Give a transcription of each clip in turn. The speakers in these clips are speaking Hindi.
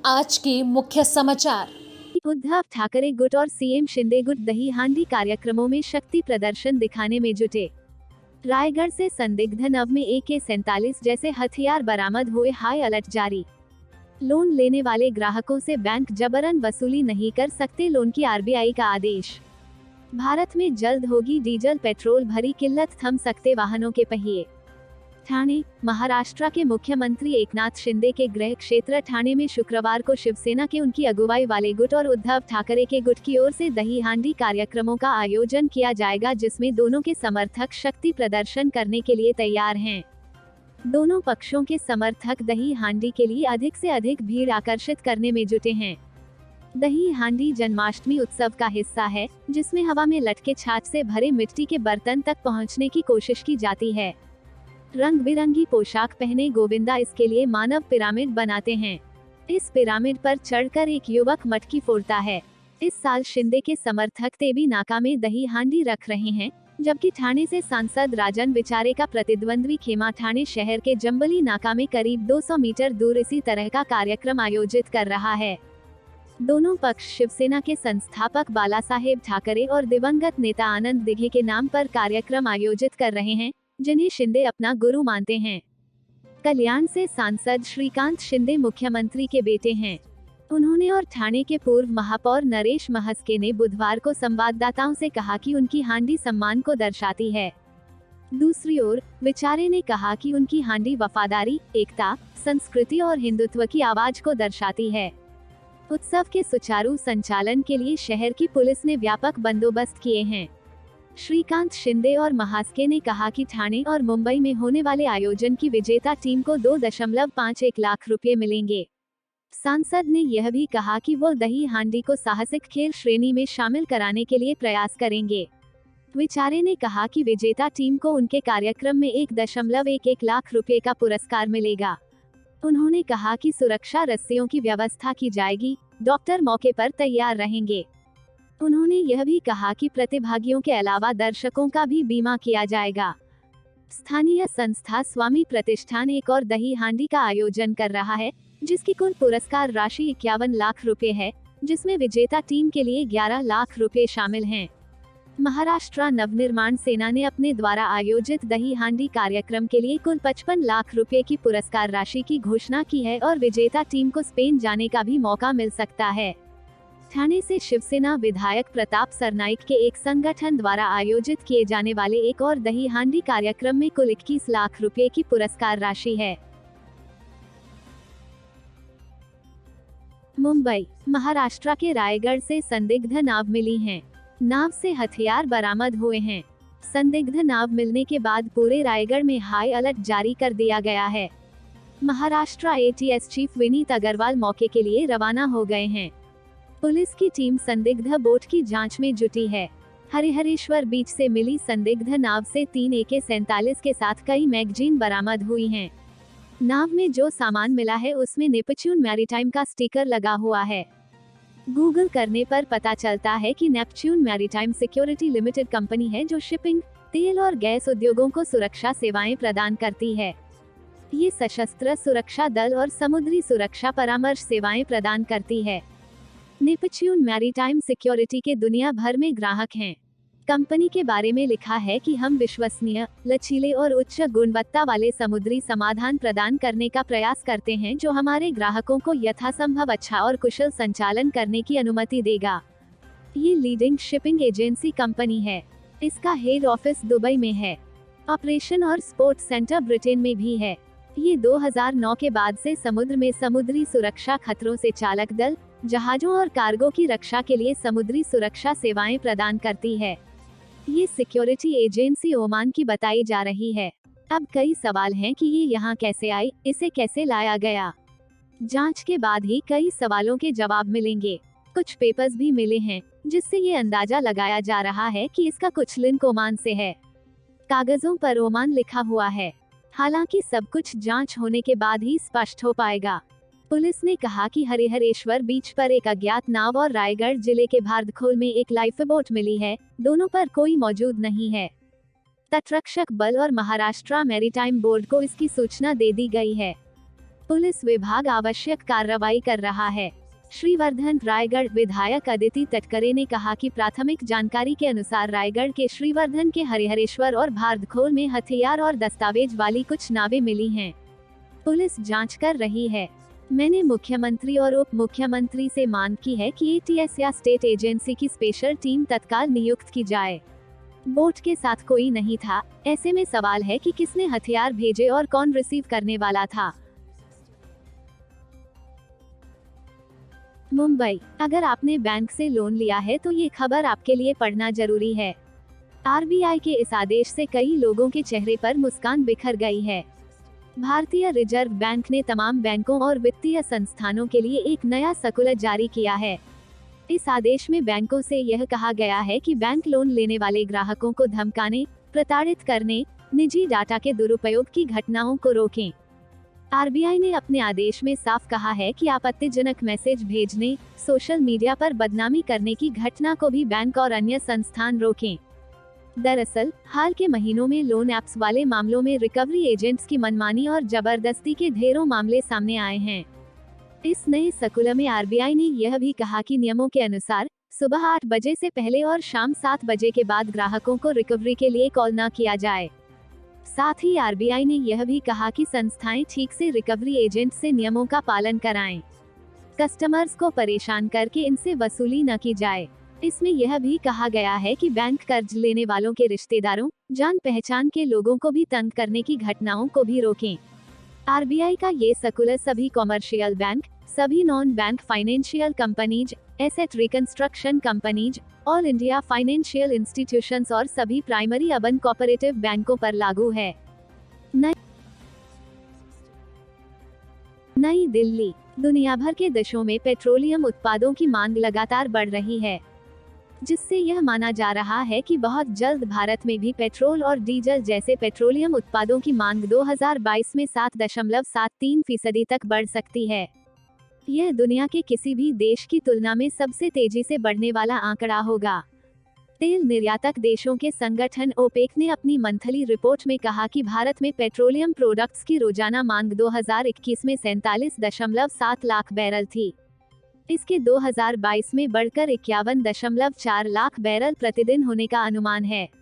आज के मुख्य समाचार। उद्धव ठाकरे गुट और सीएम शिंदे गुट दही हांडी कार्यक्रमों में शक्ति प्रदर्शन दिखाने में जुटे। रायगढ़ से संदिग्ध नव में AK-47 जैसे हथियार बरामद हुए, हाई अलर्ट जारी। लोन लेने वाले ग्राहकों से बैंक जबरन वसूली नहीं कर सकते, लोन की RBI का आदेश। भारत में जल्द होगी डीजल पेट्रोल भरी किल्लत, थम सकते वाहनों के पहिए। ठाणे, महाराष्ट्र के मुख्यमंत्री एकनाथ शिंदे के गृह क्षेत्र ठाणे में शुक्रवार को शिवसेना के उनकी अगुवाई वाले गुट और उद्धव ठाकरे के गुट की ओर से दही हांडी कार्यक्रमों का आयोजन किया जाएगा, जिसमें दोनों के समर्थक शक्ति प्रदर्शन करने के लिए तैयार हैं। दोनों पक्षों के समर्थक दही हांडी के लिए अधिक से अधिक भीड़ आकर्षित करने में जुटे हैं। दही हांडी जन्माष्टमी उत्सव का हिस्सा है, जिसमें हवा में लटके छाछ से भरे मिट्टी के बर्तन तक पहुंचने की कोशिश की जाती है। रंग बिरंगी पोशाक पहने गोविंदा इसके लिए मानव पिरामिड बनाते हैं। इस पिरामिड पर चढ़कर एक युवक मटकी फोड़ता है। इस साल शिंदे के समर्थक तेबी नाका में दही हांडी रख रहे हैं, जबकि ठाणे से सांसद राजन विचारे का प्रतिद्वंद्वी खेमा ठाणे शहर के जंबली नाका में करीब 200 मीटर दूर इसी तरह का कार्यक्रम आयोजित कर रहा है। दोनों पक्ष शिवसेना के संस्थापक बालासाहेब ठाकरे और दिवंगत नेता आनंद दिघे के नाम पर कार्यक्रम आयोजित कर रहे हैं, जिन्हें शिंदे अपना गुरु मानते हैं। कल्याण से सांसद श्रीकांत शिंदे मुख्यमंत्री के बेटे हैं। उन्होंने और ठाणे के पूर्व महापौर नरेश महस्के ने बुधवार को संवाददाताओं से कहा कि उनकी हांडी सम्मान को दर्शाती है। दूसरी ओर विचारे ने कहा कि उनकी हांडी वफादारी, एकता, संस्कृति और हिंदुत्व की आवाज को दर्शाती है। उत्सव के सुचारू संचालन के लिए शहर की पुलिस ने व्यापक बंदोबस्त किए हैं। श्रीकांत शिंदे और महास्के ने कहा कि ठाणे और मुंबई में होने वाले आयोजन की विजेता टीम को 2.51 लाख रुपए मिलेंगे। सांसद ने यह भी कहा कि वो दही हांडी को साहसिक खेल श्रेणी में शामिल कराने के लिए प्रयास करेंगे। विचारे ने कहा कि विजेता टीम को उनके कार्यक्रम में 1.11 लाख रुपए का पुरस्कार मिलेगा। उन्होंने कहा कि सुरक्षा रस्सियों की व्यवस्था की जाएगी, डॉक्टर मौके पर तैयार रहेंगे। उन्होंने यह भी कहा कि प्रतिभागियों के अलावा दर्शकों का भी बीमा किया जाएगा। स्थानीय संस्था स्वामी प्रतिष्ठान एक और दही हांडी का आयोजन कर रहा है, जिसकी कुल पुरस्कार राशि 51 लाख रुपए है, जिसमें विजेता टीम के लिए 11 लाख रुपए शामिल हैं। महाराष्ट्र नवनिर्माण सेना ने अपने द्वारा आयोजित दही हांडी कार्यक्रम के लिए कुल 55 लाख रुपए की पुरस्कार राशि की घोषणा की है और विजेता टीम को स्पेन जाने का भी मौका मिल सकता है। ठाणे से शिवसेना विधायक प्रताप सरनाइक के एक संगठन द्वारा आयोजित किए जाने वाले एक और दही हांडी कार्यक्रम में कुल 21 लाख रुपए की पुरस्कार राशि है। मुंबई, महाराष्ट्र के रायगढ़ से संदिग्ध नाव मिली हैं। नाव से हथियार बरामद हुए हैं। संदिग्ध नाव मिलने के बाद पूरे रायगढ़ में हाई अलर्ट जारी कर दिया गया है। महाराष्ट्र ATS चीफ विनीत अग्रवाल मौके के लिए रवाना हो गए हैं। पुलिस की टीम संदिग्ध बोट की जांच में जुटी है। हरिहरेश्वर बीच से मिली संदिग्ध नाव से 3 AK-47 के साथ कई मैगजीन बरामद हुई हैं। नाव में जो सामान मिला है उसमें नेपच्यून मैरीटाइम का स्टिकर लगा हुआ है। गूगल करने पर पता चलता है कि Neptune maritime security limited company है, जो शिपिंग, तेल और गैस उद्योगों को सुरक्षा सेवाएं प्रदान करती है। ये सशस्त्र सुरक्षा दल और समुद्री सुरक्षा परामर्श सेवाएं प्रदान करती है। नेपच्यून मैरीटाइम सिक्योरिटी के दुनिया भर में ग्राहक हैं। कंपनी के बारे में लिखा है कि हम विश्वसनीय, लचीले और उच्च गुणवत्ता वाले समुद्री समाधान प्रदान करने का प्रयास करते हैं, जो हमारे ग्राहकों को यथासंभव अच्छा और कुशल संचालन करने की अनुमति देगा। ये लीडिंग शिपिंग एजेंसी कंपनी है। इसका हेड ऑफिस दुबई में है। ऑपरेशन और सपोर्ट सेंटर ब्रिटेन में भी है। ये 2009 के बाद से समुद्र में समुद्री सुरक्षा खतरों से चालक दल, जहाजों और कार्गो की रक्षा के लिए समुद्री सुरक्षा सेवाएं प्रदान करती है। ये सिक्योरिटी एजेंसी ओमान की बताई जा रही है। अब कई सवाल हैं कि ये यहाँ कैसे आई, इसे कैसे लाया गया। जांच के बाद ही कई सवालों के जवाब मिलेंगे। कुछ पेपर्स भी मिले हैं, जिससे ये अंदाजा लगाया जा रहा है कि इसका कुछ लिंक ओमान से है। कागजों पर ओमान लिखा हुआ है। हालांकि सब कुछ जांच होने के बाद ही स्पष्ट हो पाएगा। पुलिस ने कहा कि हरिहरेश्वर बीच पर एक अज्ञात नाव और रायगढ़ जिले के भारदखोल में एक लाइफ बोट मिली है। दोनों पर कोई मौजूद नहीं है। तटरक्षक बल और महाराष्ट्र मैरीटाइम बोर्ड को इसकी सूचना दे दी गई है। पुलिस विभाग आवश्यक कार्रवाई कर रहा है। श्रीवर्धन रायगढ़ विधायक अदिति तटकरे ने कहा कि प्राथमिक जानकारी के अनुसार रायगढ़ के श्रीवर्धन के हरिहरेश्वर और भारदखोल में हथियार और दस्तावेज वाली कुछ नावें मिली हैं। पुलिस जांच कर रही है। मैंने मुख्यमंत्री और उप मुख्यमंत्री से मांग की है कि एटीएस या स्टेट एजेंसी की स्पेशल टीम तत्काल नियुक्त की जाए। बोट के साथ कोई नहीं था, ऐसे में सवाल है कि किसने हथियार भेजे और कौन रिसीव करने वाला था। मुंबई, अगर आपने बैंक से लोन लिया है तो ये खबर आपके लिए पढ़ना जरूरी है। आरबीआई के इस आदेश से कई लोगों के चेहरे पर मुस्कान बिखर गई है। भारतीय रिजर्व बैंक ने तमाम बैंकों और वित्तीय संस्थानों के लिए एक नया सर्कुलर जारी किया है। इस आदेश में बैंकों से यह कहा गया है कि बैंक लोन लेने वाले ग्राहकों को धमकाने, प्रताड़ित करने, निजी डाटा के दुरुपयोग की घटनाओं को रोकें। आरबीआई ने अपने आदेश में साफ कहा है कि आपत्तिजनक मैसेज भेजने, सोशल मीडिया पर बदनामी करने की घटना को भी बैंक और अन्य संस्थान रोकें। दरअसल, हाल के महीनों में लोन ऐप्स वाले मामलों में रिकवरी एजेंट्स की मनमानी और जबरदस्ती के ढेरों मामले सामने आए हैं। इस नए सर्कुलर में आरबीआई ने यह भी कहा कि नियमों के अनुसार सुबह 8 बजे से पहले और शाम 7 बजे के बाद ग्राहकों को रिकवरी के लिए कॉल न किया जाए। साथ ही आरबीआई ने यह भी कहा कि संस्थाएं ठीक से रिकवरी एजेंट से नियमों का पालन कराएं। कस्टमर्स को परेशान करके इनसे वसूली न की जाए। इसमें यह भी कहा गया है कि बैंक कर्ज लेने वालों के रिश्तेदारों, जान पहचान के लोगों को भी तंग करने की घटनाओं को भी रोकें। आरबीआई का ये सर्कुलर सभी कॉमर्शियल बैंक, सभी non bank financial companies, asset reconstruction companies, all India financial institutions और सभी प्राइमरी अर्बन कोऑपरेटिव बैंकों पर लागू है। नई दिल्ली, दुनिया भर के देशों में पेट्रोलियम उत्पादों की मांग लगातार बढ़ रही है, जिससे यह माना जा रहा है कि बहुत जल्द भारत में भी पेट्रोल और डीजल जैसे पेट्रोलियम उत्पादों की मांग 2022 में 7.73% तक बढ़ सकती है। यह दुनिया के किसी भी देश की तुलना में सबसे तेजी से बढ़ने वाला आंकड़ा होगा। तेल निर्यातक देशों के संगठन ओपेक ने अपनी मंथली रिपोर्ट में कहा कि भारत में पेट्रोलियम प्रोडक्ट्स की रोजाना मांग 2021 में 47.7 लाख बैरल थी। इसके 2022 में बढ़कर 51.4 लाख बैरल प्रतिदिन होने का अनुमान है।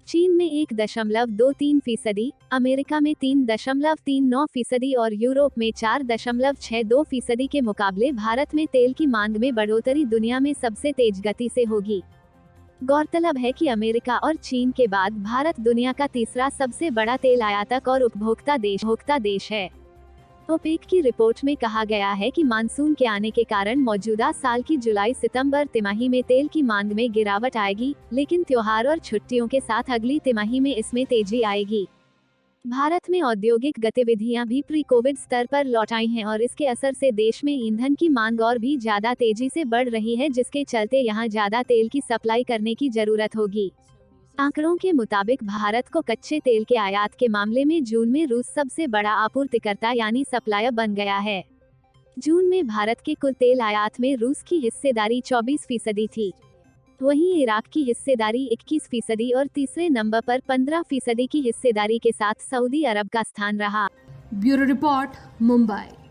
चीन में 1.23%, अमेरिका में 3.39% और यूरोप में 4.62% के मुकाबले भारत में तेल की मांग में बढ़ोतरी दुनिया में सबसे तेज गति से होगी। गौरतलब है कि अमेरिका और चीन के बाद भारत दुनिया का तीसरा सबसे बड़ा तेल आयातक और उपभोक्ता देश है। ओपेक की रिपोर्ट में कहा गया है कि मानसून के आने के कारण मौजूदा साल की जुलाई-सितंबर तिमाही में तेल की मांग में गिरावट आएगी, लेकिन त्योहार और छुट्टियों के साथ अगली तिमाही में इसमें तेजी आएगी। भारत में औद्योगिक गतिविधियां भी प्री कोविड स्तर पर लौट आई हैं और इसके असर से देश में ईंधन की मांग और भी ज्यादा तेजी से बढ़ रही है, जिसके चलते यहां ज्यादा तेल की सप्लाई करने की जरूरत होगी। आंकड़ों के मुताबिक भारत को कच्चे तेल के आयात के मामले में जून में रूस सबसे बड़ा आपूर्तिकर्ता यानी सप्लायर बन गया है। जून में भारत के कुल तेल आयात में रूस की हिस्सेदारी 24% थी। वहीं इराक की हिस्सेदारी 21% और तीसरे नंबर पर 15% की हिस्सेदारी के साथ सऊदी अरब का स्थान रहा। Bureau report, Mumbai.